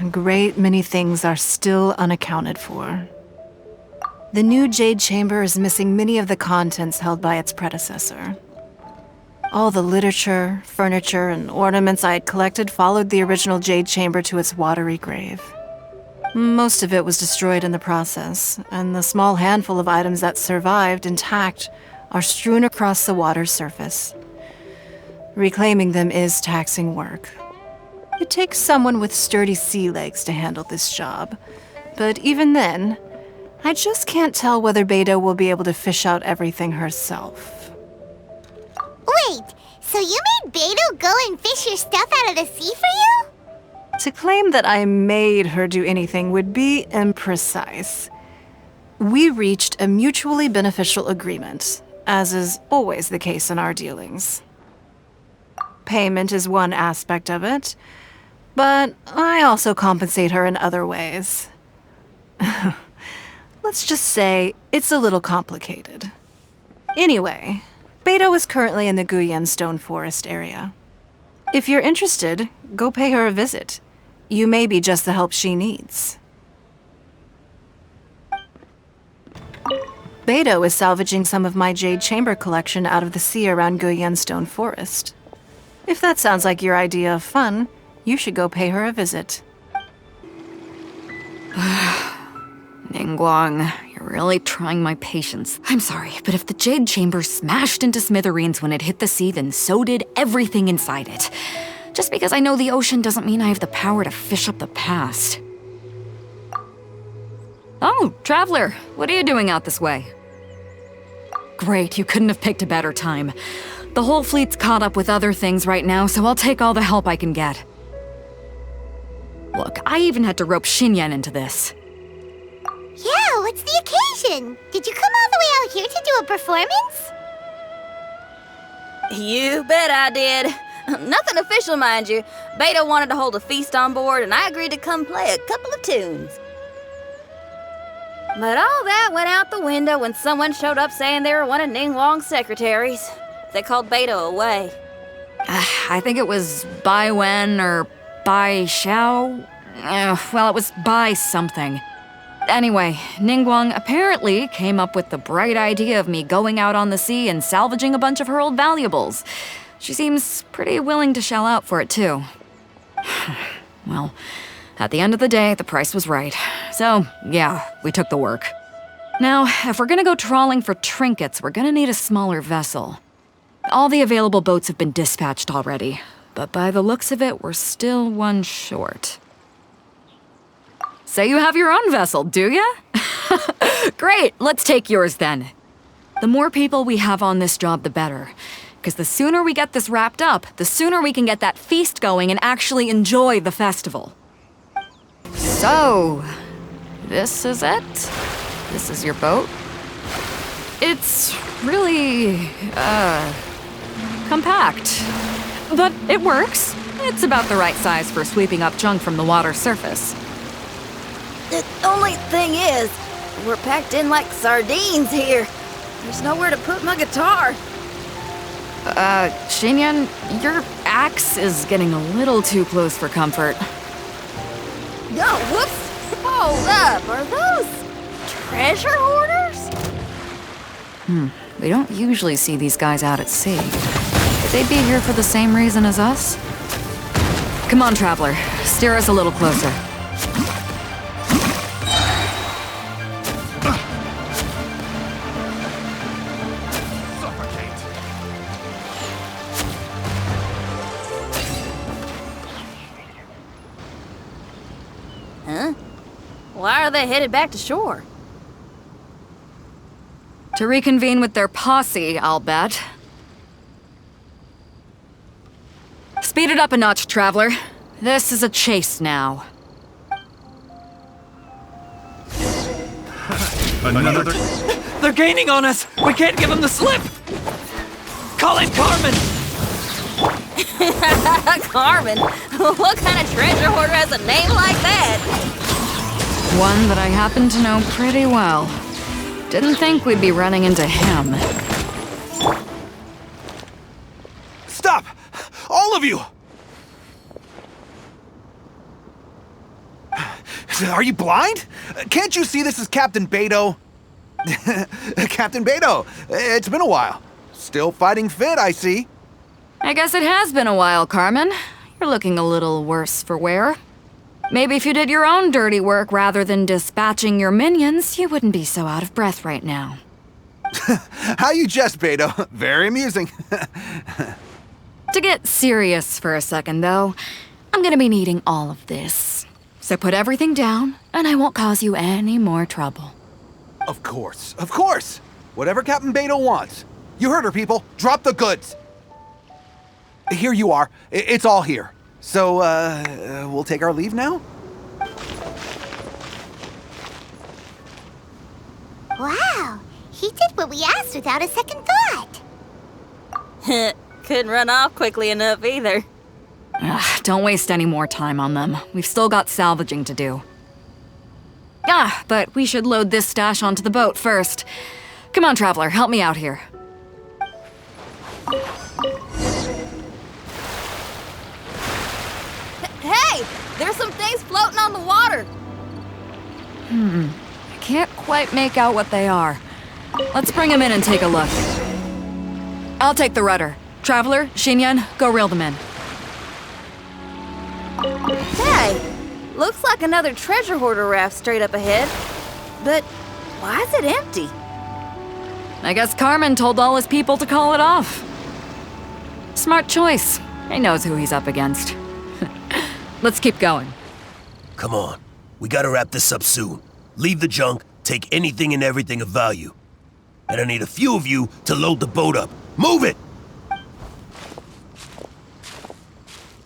a great many things are still unaccounted for. The new Jade Chamber is missing many of the contents held by its predecessor. All the literature, furniture, and ornaments I had collected followed the original Jade Chamber to its watery grave. Most of it was destroyed in the process, and the small handful of items that survived intact are strewn across the water's surface. Reclaiming them is taxing work. It takes someone with sturdy sea legs to handle this job, but even then, I just can't tell whether Beta will be able to fish out everything herself. Wait, so you made Beto go and fish your stuff out of the sea for you? To claim that I made her do anything would be imprecise. We reached a mutually beneficial agreement, as is always the case in our dealings. Payment is one aspect of it, but I also compensate her in other ways. Let's just say it's a little complicated. Anyway, Beto is currently in the Guyan Stone Forest area. If you're interested, go pay her a visit. You may be just the help she needs. Beto is salvaging some of my Jade Chamber collection out of the sea around Guyan Stone Forest. If that sounds like your idea of fun, you should go pay her a visit. Ningguang, you're really trying my patience. I'm sorry, but if the Jade Chamber smashed into smithereens when it hit the sea, then so did everything inside it. Just because I know the ocean doesn't mean I have the power to fish up the past. Oh, Traveler, what are you doing out this way? Great, you couldn't have picked a better time. The whole fleet's caught up with other things right now, so I'll take all the help I can get. Look, I even had to rope Xinyan into this. Yeah, what's the occasion? Did you come all the way out here to do a performance? You bet I did. Nothing official, mind you. Beto wanted to hold a feast on board, and I agreed to come play a couple of tunes. But all that went out the window when someone showed up saying they were one of Ningguang's secretaries. They called Beto away. I think it was Bai Wen or Bai Xiao. Well, it was Bai something. Anyway, Ningguang apparently came up with the bright idea of me going out on the sea and salvaging a bunch of her old valuables. She seems pretty willing to shell out for it, too. Well, at the end of the day, the price was right. So, yeah, we took the work. Now, if we're gonna go trawling for trinkets, we're gonna need a smaller vessel. All the available boats have been dispatched already, but by the looks of it, we're still one short. So you have your own vessel, do ya? Great, let's take yours then. The more people we have on this job, the better. Because the sooner we get this wrapped up, the sooner we can get that feast going and actually enjoy the festival. So, this is it? This is your boat? It's really, compact. But it works. It's about the right size for sweeping up junk from the water's surface. The only thing is, we're packed in like sardines here. There's nowhere to put my guitar. Xinyan, your axe is getting a little too close for comfort. Oh, whoops! Hold up, are those treasure hoarders? We don't usually see these guys out at sea. Could they be here for the same reason as us? Come on, Traveler. Steer us a little closer. Huh? Why are they headed back to shore? To reconvene with their posse, I'll bet. Speed it up a notch, Traveler. This is a chase now. Another... They're gaining on us! We can't give them the slip! Call in Carmen! Carmen? What kind of treasure hoarder has a name like that? One that I happen to know pretty well. Didn't think we'd be running into him. Stop! All of you! Are you blind? Can't you see this is Captain Beto? Captain Beto, it's been a while. Still fighting fit, I see. I guess it has been a while, Carmen. You're looking a little worse for wear. Maybe if you did your own dirty work rather than dispatching your minions, you wouldn't be so out of breath right now. How you jest, Beto. Very amusing. To get serious for a second, though, I'm gonna be needing all of this. So put everything down, and I won't cause you any more trouble. Of course, of course. Whatever Captain Beto wants. You heard her, people. Drop the goods. Here you are. It's all here. So, we'll take our leave now? Wow, he did what we asked without a second thought. Couldn't run off quickly enough either. Ugh, don't waste any more time on them. We've still got salvaging to do. But we should load this stash onto the boat first. Come on, Traveler, help me out here. Hey! There's some things floating on the water! I can't quite make out what they are. Let's bring them in and take a look. I'll take the rudder. Traveler, Xinyan, go reel them in. Hey! Looks like another treasure hoarder raft straight up ahead. But why is it empty? I guess Carmen told all his people to call it off. Smart choice. He knows who he's up against. Let's keep going. Come on. We gotta wrap this up soon. Leave the junk, take anything and everything of value. And I need a few of you to load the boat up. Move it!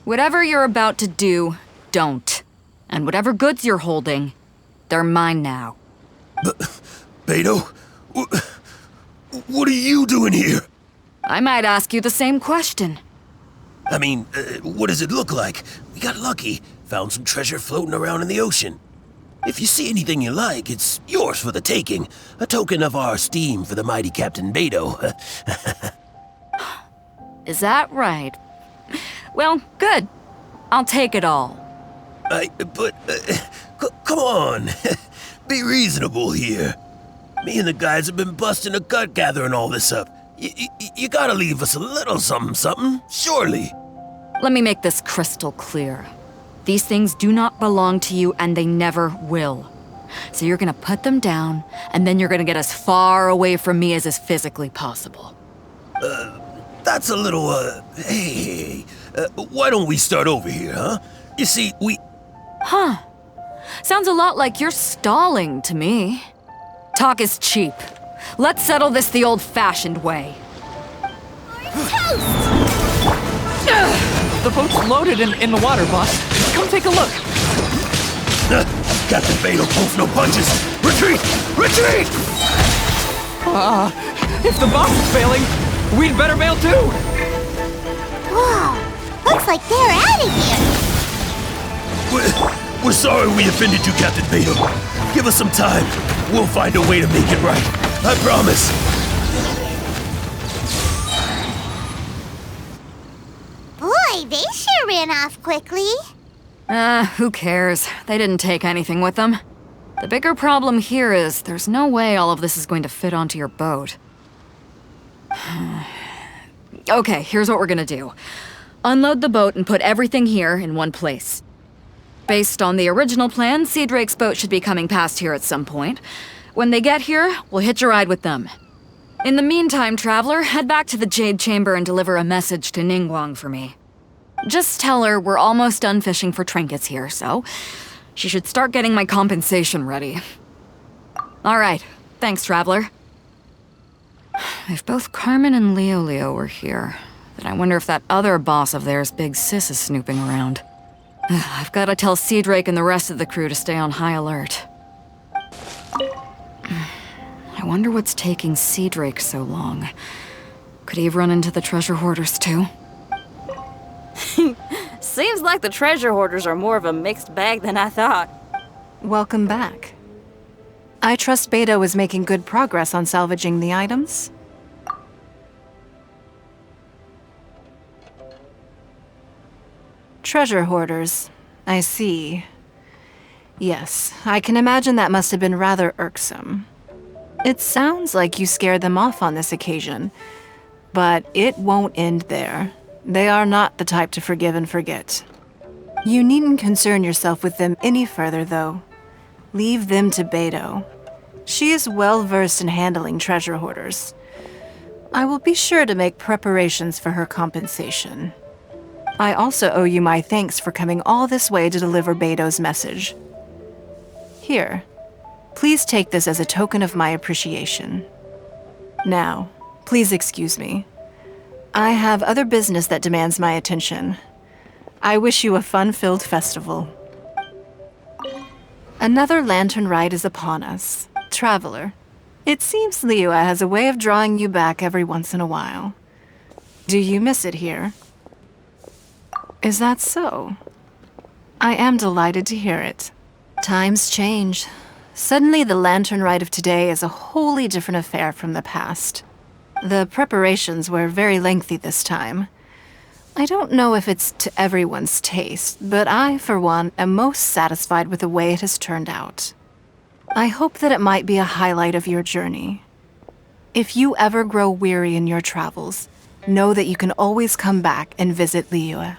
Whatever you're about to do, don't. And whatever goods you're holding, they're mine now. Beto? What are you doing here? I might ask you the same question. I mean, what does it look like? We got lucky. Found some treasure floating around in the ocean. If you see anything you like, it's yours for the taking. A token of our esteem for the mighty Captain Beto. Is that right? Well, good. I'll take it all. Come on. Be reasonable here. Me and the guys have been busting a gut gathering all this up. You gotta leave us a little something, surely. Let me make this crystal clear. These things do not belong to you, and they never will. So you're gonna put them down, and then you're gonna get as far away from me as is physically possible. That's a little, hey, why don't we start over here, huh? You see, Huh. Sounds a lot like you're stalling to me. Talk is cheap. Let's settle this the old-fashioned way. The boat's loaded in the water, boss. Come take a look. Captain Beto pulls no punches. Retreat! Retreat! If the boss is failing, we'd better bail too. Whoa, looks like they're out of here. We're sorry we offended you, Captain Beto. Give us some time. We'll find a way to make it right. I promise. Boy, they sure ran off quickly. Who cares? They didn't take anything with them. The bigger problem here is there's no way all of this is going to fit onto your boat. Okay, here's what we're gonna do. Unload the boat and put everything here in one place. Based on the original plan, Sea Drake's boat should be coming past here at some point. When they get here, we'll hitch a ride with them. In the meantime, Traveler, head back to the Jade Chamber and deliver a message to Ningguang for me. Just tell her we're almost done fishing for trinkets here, so she should start getting my compensation ready. All right, thanks, Traveler. If both Carmen and Leo were here, then I wonder if that other boss of theirs, Big Sis, is snooping around. I've got to tell Sea Drake and the rest of the crew to stay on high alert. I wonder what's taking Sea Drake so long. Could he have run into the treasure hoarders too? Seems like the treasure hoarders are more of a mixed bag than I thought. Welcome back. I trust Beto is making good progress on salvaging the items. Treasure hoarders, I see. Yes, I can imagine that must have been rather irksome. It sounds like you scared them off on this occasion, but it won't end there. They are not the type to forgive and forget. You needn't concern yourself with them any further, though. Leave them to Beto. She is well versed in handling treasure hoarders. I will be sure to make preparations for her compensation. I also owe you my thanks for coming all this way to deliver Beto's message. Here, please take this as a token of my appreciation. Now, please excuse me. I have other business that demands my attention. I wish you a fun-filled festival. Another lantern ride is upon us. Traveler, it seems Liyue has a way of drawing you back every once in a while. Do you miss it here? Is that so? I am delighted to hear it. Times change. Suddenly, the lantern ride of today is a wholly different affair from the past. The preparations were very lengthy this time. I don't know if it's to everyone's taste, but I, for one, am most satisfied with the way it has turned out. I hope that it might be a highlight of your journey. If you ever grow weary in your travels, know that you can always come back and visit Liyue.